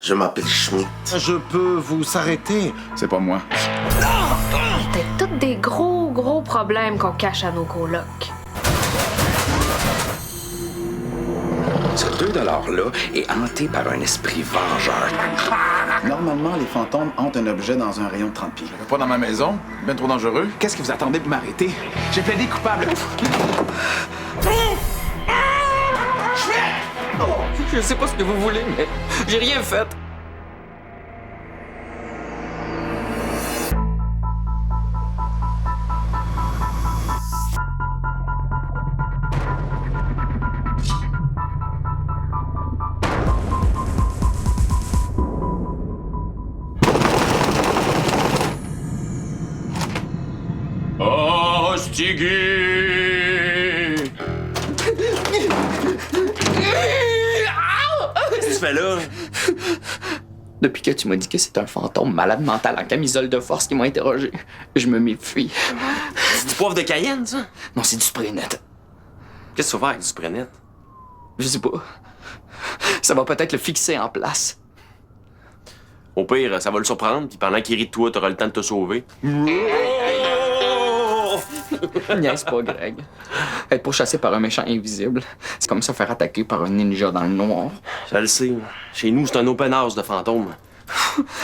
Je m'appelle Schmidt. Je peux vous arrêter. C'est pas moi. C'est tous des gros problèmes qu'on cache à nos colocs. Ce 2$-là est hanté par un esprit vengeur. Normalement, les fantômes hantent un objet dans un rayon de 30 pieds. Je vais pas dans ma maison. Ben trop dangereux. Qu'est-ce que vous attendez pour m'arrêter? J'ai plaidé coupable. Je sais pas ce que vous voulez, mais j'ai rien fait. Stiggy! Qu'est-ce que tu fais là? Depuis que tu m'as dit que c'est un fantôme malade mental en camisole de force qui m'a interrogé, je me méfie. C'est du poivre de Cayenne, ça? Non, c'est du spray net. Qu'est-ce que tu vas faire avec du spray net? Je sais pas. Ça va peut-être le fixer en place. Au pire, ça va le surprendre, puis pendant qu'il rit de toi, t'auras le temps de te sauver. Niaise pas, Greg. Être pourchassé par un méchant invisible, c'est comme se faire attaquer par un ninja dans le noir. Je le sais. Chez nous, c'est un open house de fantômes.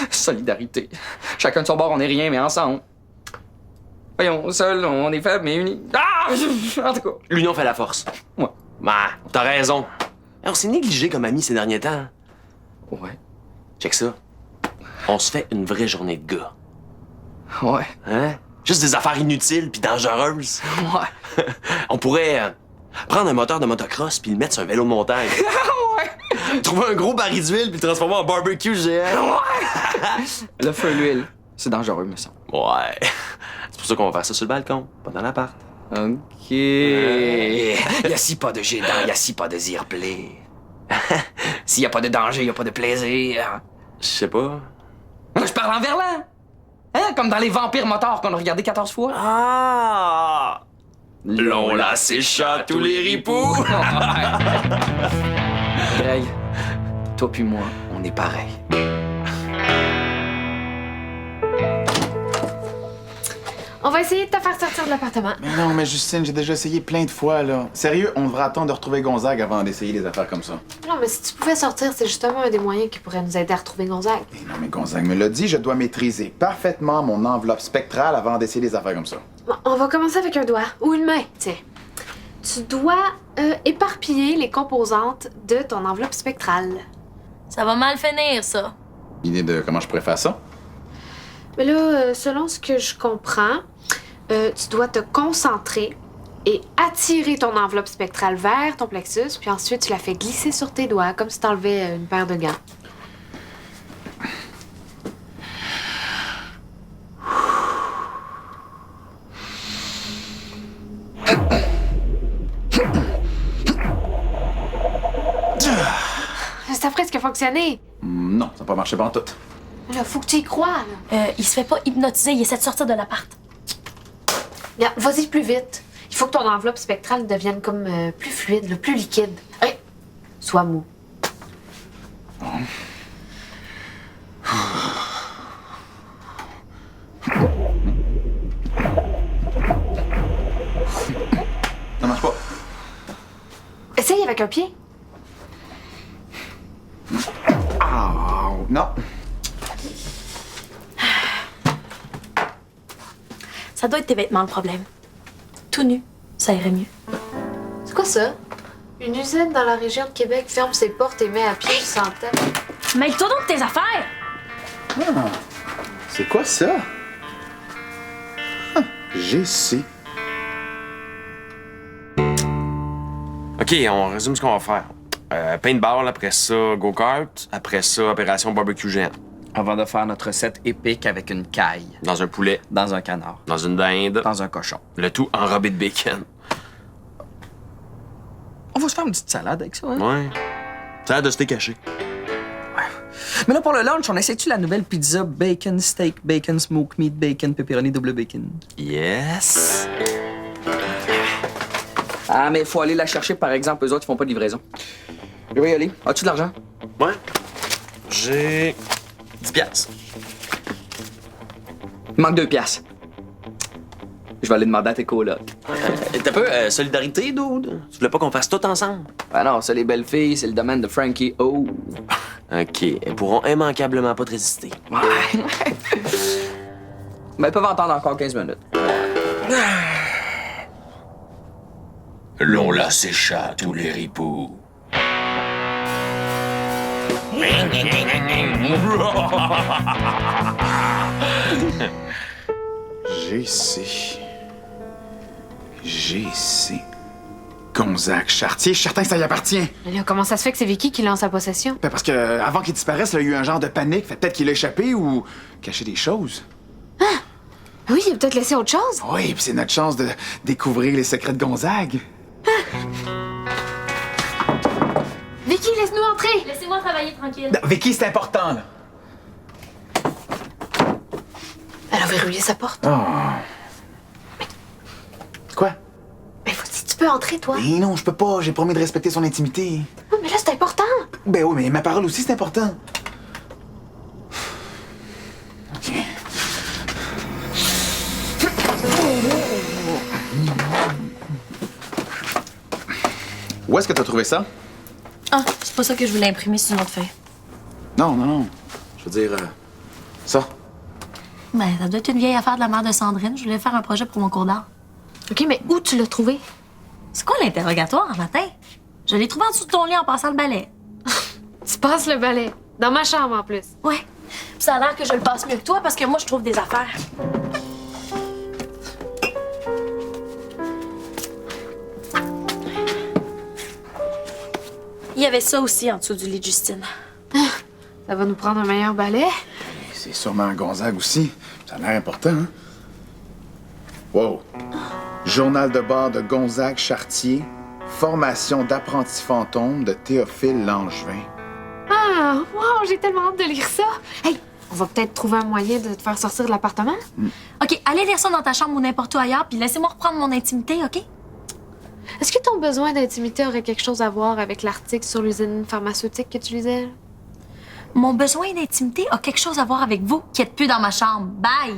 Solidarité. Chacun de son bord, on est rien, mais ensemble. Voyons, seul, on est faible, mais unis. Ah! En tout cas. L'union fait la force. Ouais. Bah, t'as raison. On s'est négligé comme amis ces derniers temps. Ouais. Check ça. On se fait une vraie journée de gars. Ouais. Hein? Juste des affaires inutiles puis dangereuses. Ouais. On pourrait prendre un moteur de motocross puis le mettre sur un vélo de montagne. Ouais. Trouver un gros baril d'huile puis le transformer en barbecue géant. Le feu et l'huile, c'est dangereux, me semble. Ouais. C'est pour ça qu'on va faire ça sur le balcon, pas dans l'appart. OK. Y'a si pas de jet d'eau, y'a si pas de zire-play. S'il y a pas de danger, il y a pas de plaisir. Je sais pas. Moi, je parle en verlan. Hein? Comme dans les vampires motards qu'on a regardé 14 fois. Ah! L'on l'a sécha tous les ripoux. Greg, toi puis moi, on est pareil. On va essayer de te faire sortir de l'appartement. Mais non, mais Justine, j'ai déjà essayé plein de fois, là. Sérieux, on devrait attendre de retrouver Gonzague avant d'essayer des affaires comme ça. Non, mais si tu pouvais sortir, c'est justement un des moyens qui pourrait nous aider à retrouver Gonzague. Et non, mais Gonzague me l'a dit, je dois maîtriser parfaitement mon enveloppe spectrale avant d'essayer des affaires comme ça. Bon, on va commencer avec un doigt ou une main, tiens. Tu dois éparpiller les composantes de ton enveloppe spectrale. Ça va mal finir, ça. Idée de comment je pourrais faire ça? Mais là, selon ce que je comprends, tu dois te concentrer et attirer ton enveloppe spectrale vers ton plexus, puis ensuite tu la fais glisser sur tes doigts, comme si t'enlevais une paire de gants. Ça a presque fonctionné. Non, ça n'a pas marché pantoute. Là, faut que tu y crois, là. Il se fait pas hypnotiser, il essaie de sortir de l'appart. Regarde, vas-y plus vite. Il faut que ton enveloppe spectrale devienne comme plus fluide, là, plus liquide. Hey, sois mou. Ça marche pas. Essaye avec un pied. Ah, non. Ça doit être tes vêtements, le problème. Tout nu, ça irait mieux. C'est quoi ça? Une usine dans la région de Québec ferme ses portes et met à pied une centaine. Mêle-toi donc de tes affaires! Ah, c'est quoi ça? Ah, GC. OK, on résume ce qu'on va faire. Paintball, après ça, go-kart, après ça, opération barbecue géant. Avant de faire notre recette épique avec une caille, Dans un poulet, dans un canard, dans une dinde, dans un cochon. le tout enrobé de bacon. On va se faire une petite salade avec ça, hein? Ouais. Ça a de steak caché. Mais là, pour le lunch, on essaie-tu la nouvelle pizza bacon, steak, bacon, smoke meat, bacon, pepperoni, double bacon? Yes! Ah, mais il faut aller la chercher, par exemple. Eux autres, ils font pas de livraison. Je vais y aller. As-tu de l'argent? Ouais. J'ai 10 piastres. Il manque 2 piastres. Je vais aller demander à tes colocs. T'as peu, solidarité, dude? Tu voulais pas qu'on fasse tout ensemble? Ah non, ça, les belles filles, c'est le domaine de Frankie O. OK, elles pourront immanquablement pas te résister. Ouais. Mais elles peuvent entendre encore 15 minutes. L'on la sécha tous les ripoux. GC. Gonzague Chartier, je suis certain que ça y appartient. Mais là, comment ça se fait que c'est Vicky qui l'a en sa possession? Ben parce que avant qu'il disparaisse, là, il y a eu un genre de panique. Fait peut-être qu'il a échappé ou caché des choses. Oui, il a peut-être laissé autre chose. Oui, puis c'est notre chance de découvrir les secrets de Gonzague. Vicky, laisse-nous entrer! Laissez-moi travailler tranquille. Non, Vicky, c'est important, là. Elle a verrouillé sa porte. Quoi? Mais si tu peux entrer, toi. Ben non, je peux pas. J'ai promis de respecter son intimité. Oh, mais là, c'est important. Ben oui, mais ma parole aussi, c'est important. OK. Où est-ce que t'as trouvé ça? Ah, c'est pas ça que je voulais imprimer sur une autre feuille. Non. Je veux dire, ça. Ben, ça doit être une vieille affaire de la mère de Sandrine. Je voulais faire un projet pour mon cours d'art. OK, mais où tu l'as trouvé? C'est quoi l'interrogatoire un matin? Je l'ai trouvé en dessous de ton lit en passant le balai. Tu passes le balai. Dans ma chambre, en plus. Ouais. Puis ça a l'air que je le passe mieux que toi parce que moi, je trouve des affaires. Il y avait ça aussi en dessous du lit de Justine. Ça va nous prendre un meilleur balai. C'est sûrement un Gonzague aussi. Ça a l'air important, hein? Wow. Journal de bord de Gonzague Chartier. Formation d'apprenti fantôme de Théophile Langevin. Ah, wow, j'ai tellement hâte de lire ça. Hey, on va peut-être trouver un moyen de te faire sortir de l'appartement. OK, allez lire ça dans ta chambre ou n'importe où ailleurs, puis laissez-moi reprendre mon intimité, OK? Est-ce que ton besoin d'intimité aurait quelque chose à voir avec l'article sur l'usine pharmaceutique que tu lisais? Mon besoin d'intimité a quelque chose à voir avec vous qui êtes plus dans ma chambre. Bye!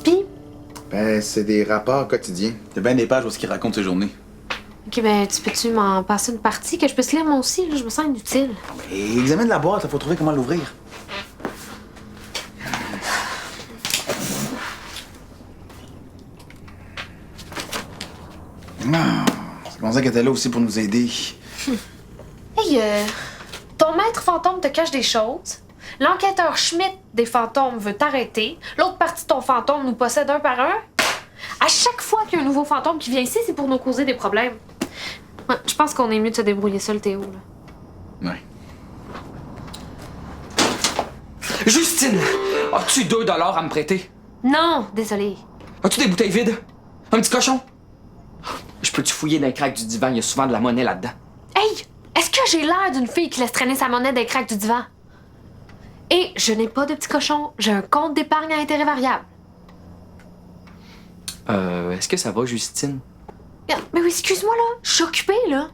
Puis, Ben, c'est des rapports quotidiens. Il y a bien des pages où il raconte ses journées. OK, ben, tu peux-tu m'en passer une partie que je puisse lire moi aussi? Là, je me sens inutile. Et examine la boîte, il faut trouver comment l'ouvrir. Ah, c'est Gonzague était là aussi pour nous aider. Hey, ton maître fantôme te cache des choses. L'enquêteur Schmidt des fantômes veut t'arrêter. L'autre partie de ton fantôme nous possède un par un. À chaque fois qu'il y a un nouveau fantôme qui vient ici, c'est pour nous causer des problèmes. Ouais, je pense qu'on est mieux de se débrouiller seul, Théo. Là. Ouais. Justine! As-tu 2 $ à me prêter? Non, désolé. As-tu des bouteilles vides? Un petit cochon? Je peux-tu fouiller dans les craques du divan? Il y a souvent de la monnaie là-dedans. Hey, est-ce que j'ai l'air d'une fille qui laisse traîner sa monnaie dans les craques du divan? Et je n'ai pas de petit cochon, j'ai un compte d'épargne à intérêt variable. Est-ce que ça va, Justine? Mais oui, excuse-moi, là. Je suis occupée, là.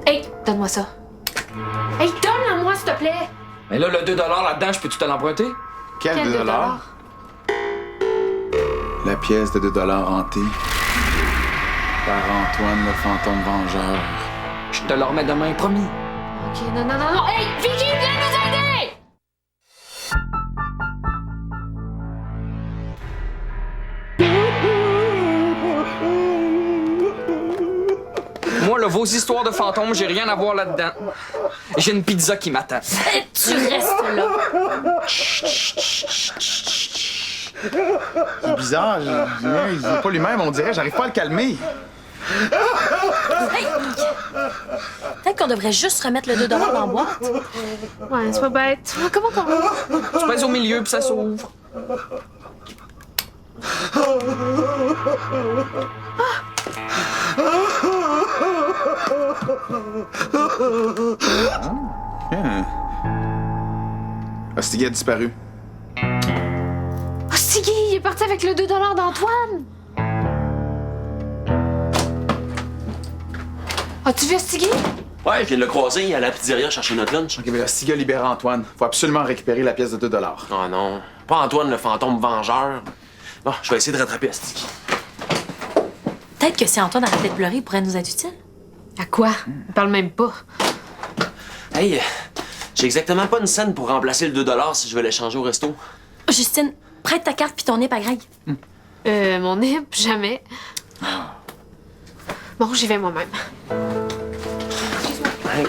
Hey, donne-moi ça. Hey, donne-la-moi, s'il te plaît. Mais là, le 2 $ là-dedans, je peux-tu te l'emprunter? Quel Quel 2 $? La pièce de 2 $ hantée par Antoine le fantôme vengeur. Je te le remets demain, promis. OK, non. Hey, Vicky, viens nous aider! Moi, là, vos histoires de fantômes, j'ai rien à voir là-dedans. J'ai une pizza qui m'attend. Et tu restes là. C'est bizarre, il veut pas lui-même, on dirait, j'arrive pas à le calmer. Hey! Peut-être qu'on devrait juste remettre le 2 $ dans la boîte. Ouais, c'est pas bête. Comment qu'on va? Tu pèses au milieu, puis ça s'ouvre. Ostigui a disparu. Oh, Stiggy, il est parti avec le 2 d'Antoine! As-tu vu Stiggy? Ouais, je viens de le croiser à la pizzeria chercher notre lunch. Ok, mais Ostigui a libéré Antoine. Faut absolument récupérer la pièce de 2 $. Oh non, pas Antoine le fantôme vengeur. Bon, je vais essayer de rattraper Asti. Peut-être que si Antoine arrêtait de pleurer, il pourrait nous être utile. À quoi? On parle même pas. Hey, j'ai exactement pas une scène pour remplacer le 2 $ si je veux l'échanger au resto. Justine, prête ta carte puis ton nip à Greg. Mon nip, jamais. Bon, j'y vais moi-même. Hey.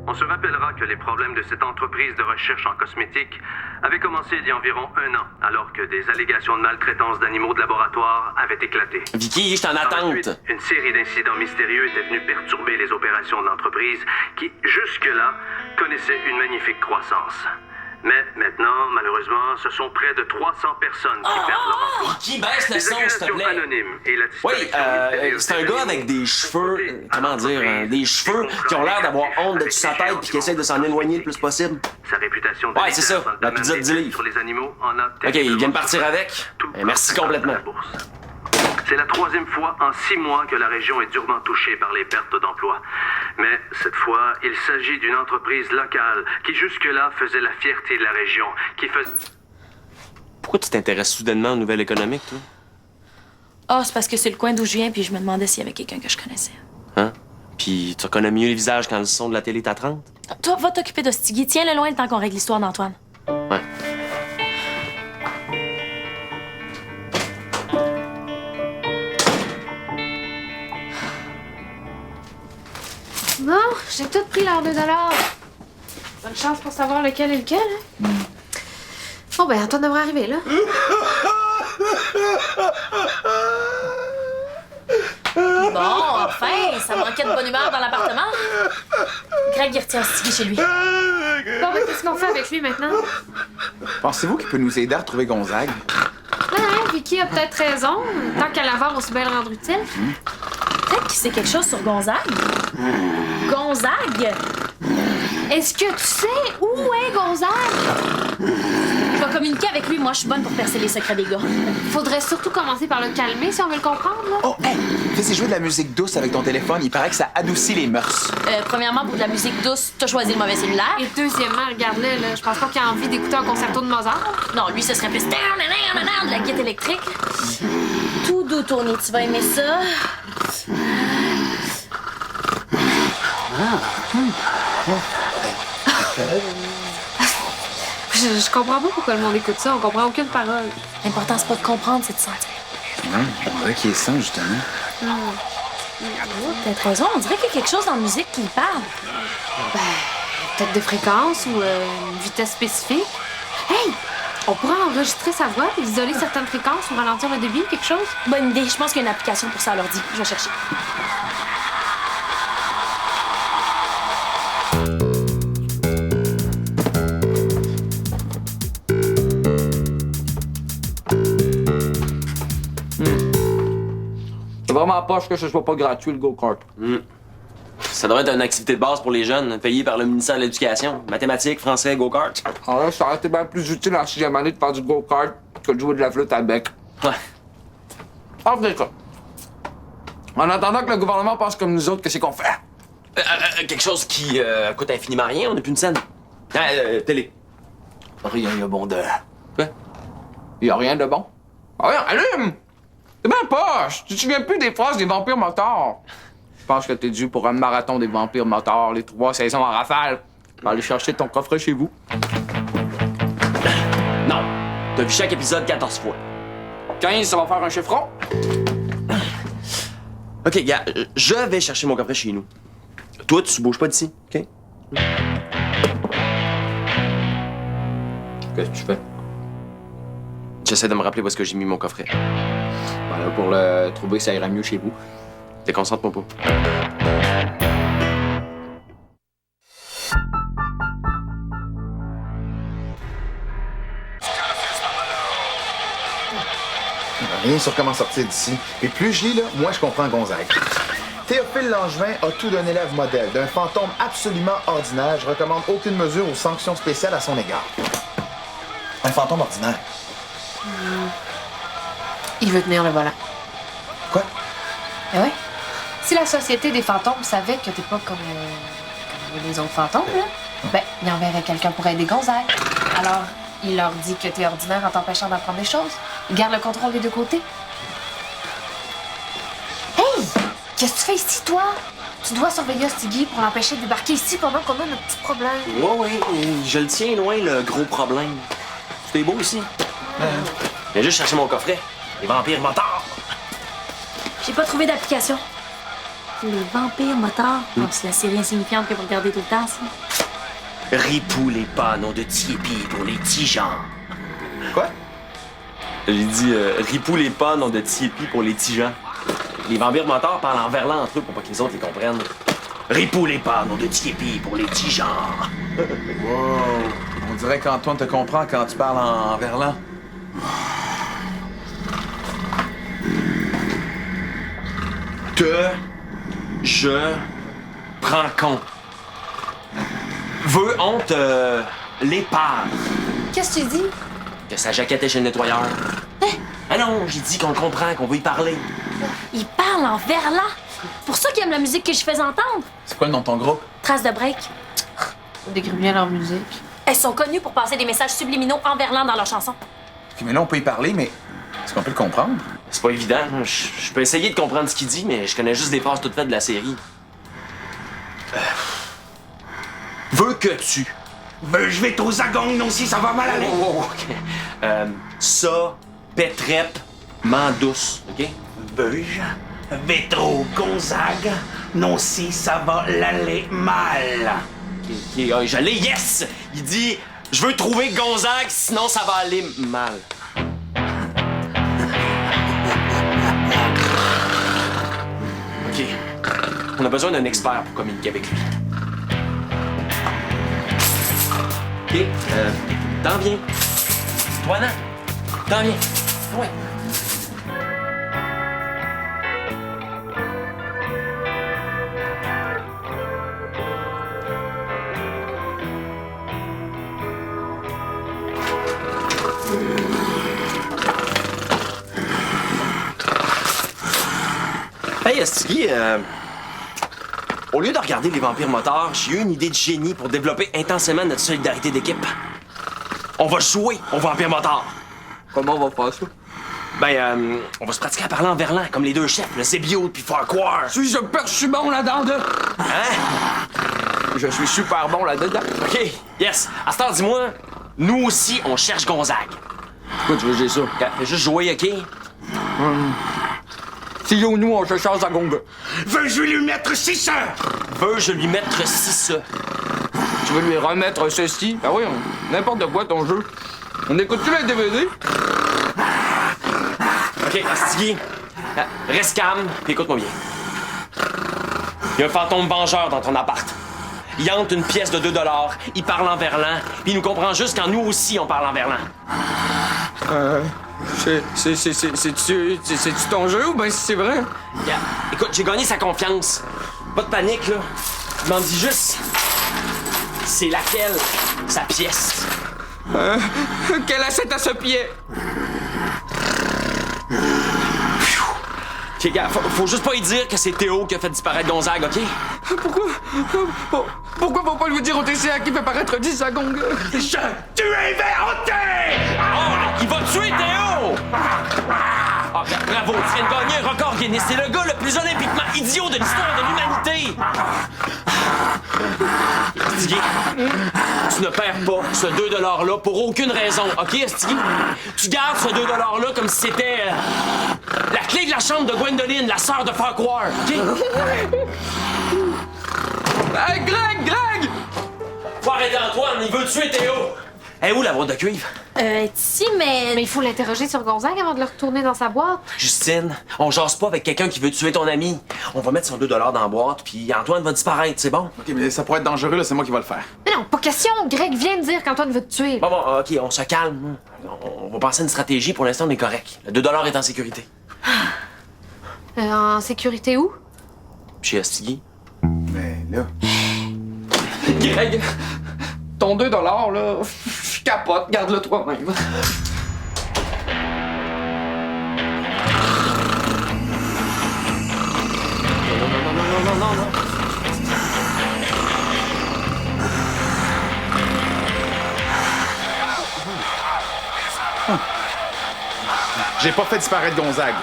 On se rappellera que les problèmes de cette entreprise de recherche en cosmétique avaient commencé il y a environ 1 an, alors que des allégations de maltraitance d'animaux de laboratoire avaient éclaté. Vicky, je suis en Par la attente. suite, une série d'incidents mystérieux étaient venus perturber les opérations de l'entreprise qui, jusque-là, connaissaient une magnifique croissance. Mais maintenant, malheureusement, ce sont près de 300 personnes qui perdent leur emploi. Qui baisse le Des son, s'il te accusations plaît? anonymes et la Oui, disparition c'est un gars avec des cheveux, comment dire, des cheveux qui ont l'air d'avoir honte de toute sa tête puis qui essaie de s'en éloigner le plus possible. Sa réputation de Ouais, c'est ça, leader dans le la domaine pizza de des 10 tests livres. sur les animaux en a OK, il vient de partir avec. tout Merci le complètement. de la bourse. C'est la 3e fois en 6 mois que la région est durement touchée par les pertes d'emplois. Mais cette fois, il s'agit d'une entreprise locale qui jusque-là faisait la fierté de la région, qui faisait... Pourquoi tu t'intéresses soudainement aux nouvelles économiques, toi? Ah, c'est parce que c'est le coin d'où je viens puis je me demandais s'il y avait quelqu'un que je connaissais. Hein? Puis tu reconnais mieux les visages quand le son de la télé t'attrente? Toi, va t'occuper d'Ostigui. Tiens-le loin le temps qu'on règle l'histoire d'Antoine. Ouais. Bon, j'ai tout pris leurs 2 $. Bonne chance pour savoir lequel est lequel, hein? Bon, ben, Antoine devrait arriver, là. Bon, enfin, ça manquait de bonne humeur dans l'appartement. Greg, il retient Ostigui chez lui. Bon, ben, qu'est-ce qu'on fait avec lui maintenant? Pensez-vous qu'il peut nous aider à retrouver Gonzague? Ouais, Vicky a peut-être raison. Tant qu'à l'avoir, aussi bien le rendre utile. Peut-être qu'il sait quelque chose sur Gonzague. Gonzague? Est-ce que tu sais où est Gonzague? Je vais communiquer avec lui. Moi, je suis bonne pour percer les secrets des gars. Faudrait surtout commencer par le calmer si on veut le comprendre, là. Oh, hey! Fais-y jouer de la musique douce avec ton téléphone. Il paraît que ça adoucit les mœurs. Premièrement, pour de la musique douce, t'as choisi le mauvais cellulaire. Et deuxièmement, regarde-le, là. Je pense pas qu'il a envie d'écouter un concerto de Mozart. Non, lui, ce serait plus de la guitare électrique. Tout doux, Tony. Tu vas aimer ça. Je comprends pas pourquoi le monde écoute ça. On comprend aucune parole. L'important, c'est pas de comprendre, c'est de sentir. Ouais, on dirait qu'il est sans, justement. Peut-être raison. On dirait qu'il y a quelque chose dans la musique qui lui parle. Peut-être des fréquences ou une vitesse spécifique. Hey! On pourrait enregistrer sa voix et isoler certaines fréquences ou ralentir le débit, quelque chose? Bonne idée. Je pense qu'il y a une application pour ça à l'ordi. Je vais chercher. C'est vraiment poche que ce soit pas gratuit, le go-kart. Ça devrait être une activité de base pour les jeunes, payée par le ministère de l'Éducation. Mathématiques, français, go-kart. Alors là, ça aurait été bien plus utile en 6e année de faire du go-kart que de jouer de la flûte à bec. Ouais. En tout cas, en attendant que le gouvernement pense comme nous autres, qu'est-ce qu'on fait? Quelque chose qui coûte infiniment rien, on n'a plus une scène. Télé. Rien de bon de... Quoi? Y a rien de bon? Ah ouais, allume! C'est bien poche! Tu te souviens plus des phrases des vampires motards? Je pense que t'es dû pour un marathon des vampires motards, les 3 saisons en rafale. Va aller chercher ton coffret chez vous. Non. T'as vu chaque épisode 14 fois. 15, ça va faire un chiffron? OK, gars, je vais chercher mon coffret chez nous. Toi, tu bouges pas d'ici, OK? Qu'est-ce que tu fais? J'essaie de me rappeler où est-ce que j'ai mis mon coffret. Ben là, pour le trouver, ça irait mieux chez vous. Déconcentre-moi pas. Rien sur comment sortir d'ici. Et plus je lis, là, moins je comprends Gonzague. Théophile Langevin a tout d'un élève modèle, d'un fantôme absolument ordinaire. Je recommande aucune mesure ou sanction spéciale à son égard. Un fantôme ordinaire. Il veut tenir le volant. Quoi? Eh oui. Si la Société des fantômes savait que t'es pas comme les autres fantômes, là, ben, il enverrait quelqu'un pour aider Gonzague. Alors, il leur dit que t'es ordinaire en t'empêchant d'apprendre des choses. Il garde le contrôle des deux côtés. Hey! Qu'est-ce que tu fais ici, toi? Tu dois surveiller Stiggy pour l'empêcher de débarquer ici pendant qu'on a notre petit problème. Ouais, je le tiens loin, le gros problème. C'était beau ici. Viens juste chercher mon coffret. Les vampires motards. J'ai pas trouvé d'application. Les vampires motards. Oh, c'est la série insignifiante que vous regardez tout le temps, ça. Ripou les panneaux de Tiepi pour les petits gens. Quoi? J'ai dit ripou les panneaux de Tiepi pour les petits gens. Les vampires motards parlent en verlan entre eux pour pas que les autres les comprennent. Ripou les panneaux de Tiepi pour les petits gens. Wow. On dirait qu'Antoine te comprend quand tu parles en verlan. Que je prends compte. Veux honte l'épave. Qu'est-ce que tu dis? Que sa jaquette est chez le nettoyeur. Ah non, j'ai dit qu'on le comprend, qu'on veut y parler. Il parle en verlan. Pour ça qu'il aime la musique que je fais entendre. C'est quoi le nom de ton groupe? Trace de break. On décrit bien leur musique. Elles sont connues pour passer des messages subliminaux en verlan dans leurs chansons. Ok, mais là, on peut y parler, mais est-ce qu'on peut le comprendre? C'est pas évident. Je peux essayer de comprendre ce qu'il dit, mais je connais juste des phrases toutes faites de la série. Veux que tu. Je vais trop zagong, non, si ça va mal aller. OK. Ça, pétrep, main douce, OK? Beuge, Vétro, Gonzague, non, si ça va l'aller mal. OK, je l'ai, yes! Il dit, je veux trouver Gonzague, sinon ça va aller mal. OK. On a besoin d'un expert pour communiquer avec lui. OK, t'en viens. Toi, non? T'en viens. Ouais. Hey, Asti, au lieu de regarder les vampires motards, j'ai eu une idée de génie pour développer intensément notre solidarité d'équipe. On va jouer aux vampires motards. Comment on va faire ça? Ben, on va se pratiquer à parler en verlan, comme les deux chefs, le Zébio puis Farquhar. Suis-je perçu bon là-dedans? Hein? Je suis super bon là-dedans. OK, yes. À ce temps, dis-moi, nous aussi, on cherche Gonzague. Pourquoi tu veux dire ça? Fais juste jouer, OK? Si nous, on se chasse à gonga. Veux-je lui mettre 6 heures? Veux-je lui mettre 6 Tu veux lui remettre ceci? Ah oui, n'importe quoi ton jeu. On écoute-tu le DVD? OK, Asti, reste calme, puis écoute-moi bien. Il y a un fantôme vengeur dans ton appart. Il hante une pièce de 2 $, il parle en verlan, puis il nous comprend juste quand nous aussi on parle en verlan. C'est-tu ton jeu ou ben si c'est vrai? Yeah. Écoute, j'ai gagné sa confiance. Pas de panique, là. Je m'en dis juste... C'est laquelle, sa pièce? Quel assiette à ce pied? OK, gars, faut juste pas y dire que c'est Théo qui a fait disparaître Gonzague, OK? Pourquoi faut pas lui dire au TCA qui fait paraître 10 à gong? Tu es inventé! Oh, il va tuer Théo! Ah, bravo, tu viens de gagner un record Guinness. C'est le gars le plus olympiquement idiot de l'histoire de l'humanité! Stiggy, tu ne perds pas ce 2 $ là pour aucune raison, OK, Stiggy? Tu gardes ce 2 $ là comme si c'était la clé de la chambre de Gwendoline, la sœur de Farquhar, OK? Hey, Greg! Faut arrêter Antoine, il veut tuer Théo! Elle est où la boîte de cuivre? Si, mais... Mais il faut l'interroger sur Gonzague avant de le retourner dans sa boîte. Justine, on jase pas avec quelqu'un qui veut tuer ton ami. On va mettre son 2 $ dans la boîte, puis Antoine va disparaître, c'est bon? OK, mais ça pourrait être dangereux, là, c'est moi qui vais le faire. Mais non, Voyons, pas question. Greg vient de dire qu'Antoine veut te tuer. Bon, OK, on se calme. On va penser à une stratégie. Pour l'instant, on est correct. Le 2 est en sécurité. En sécurité où? Chez Astigui. Mais là... Greg, ton 2 là, je capote. Garde-le toi-même. Non. J'ai pas fait disparaître Gonzague.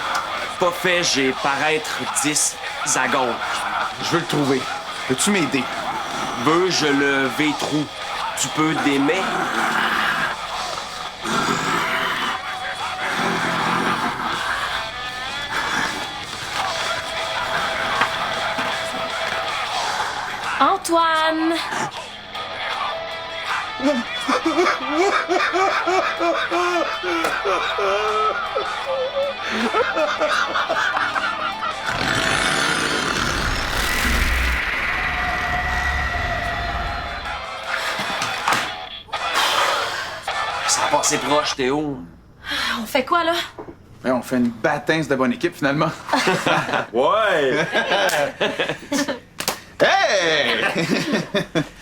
Pas fait, j'ai paraître 10 à gauche. Je veux le trouver. Peux-tu m'aider? Veux-je le V-trou? Tu peux d'aimer? Antoine! Ça a passé proche, Théo. On fait quoi, là? Ouais, on fait une bâtince de bonne équipe, finalement. Ouais! Hey!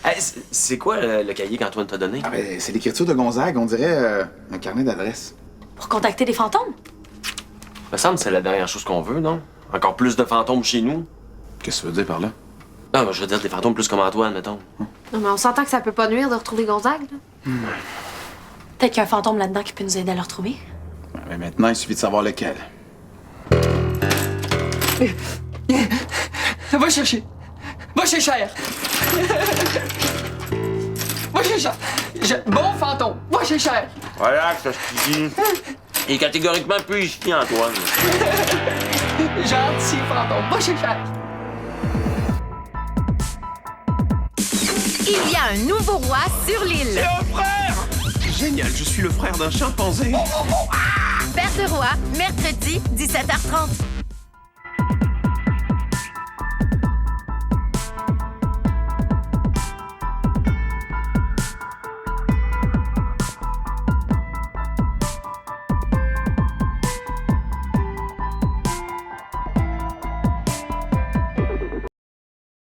Hey, c'est quoi le cahier qu'Antoine t'a donné? Ah, ben, c'est l'écriture de Gonzague, on dirait un carnet d'adresses. Pour contacter des fantômes? Me semble que c'est la dernière chose qu'on veut, non? Encore plus de fantômes chez nous? Qu'est-ce que tu veux dire par là? Non, je veux dire des fantômes plus comme Antoine, mettons. Non, mais on s'entend que ça peut pas nuire de retrouver Gonzague, là. Peut-être qu'il y a un fantôme là-dedans qui peut nous aider à le retrouver. Ouais, mais maintenant, il suffit de savoir lequel. Va chercher. Va chez Cher. Va chez Cher. Bon fantôme. Va chez Cher. Voilà, ça se dit. Il est catégoriquement plus ici, Antoine. Gentil fantôme. Va chez Cher. Il y a un nouveau roi sur l'île. Un frère! Génial, je suis le frère d'un chimpanzé. Père de roi, mercredi, 17h30.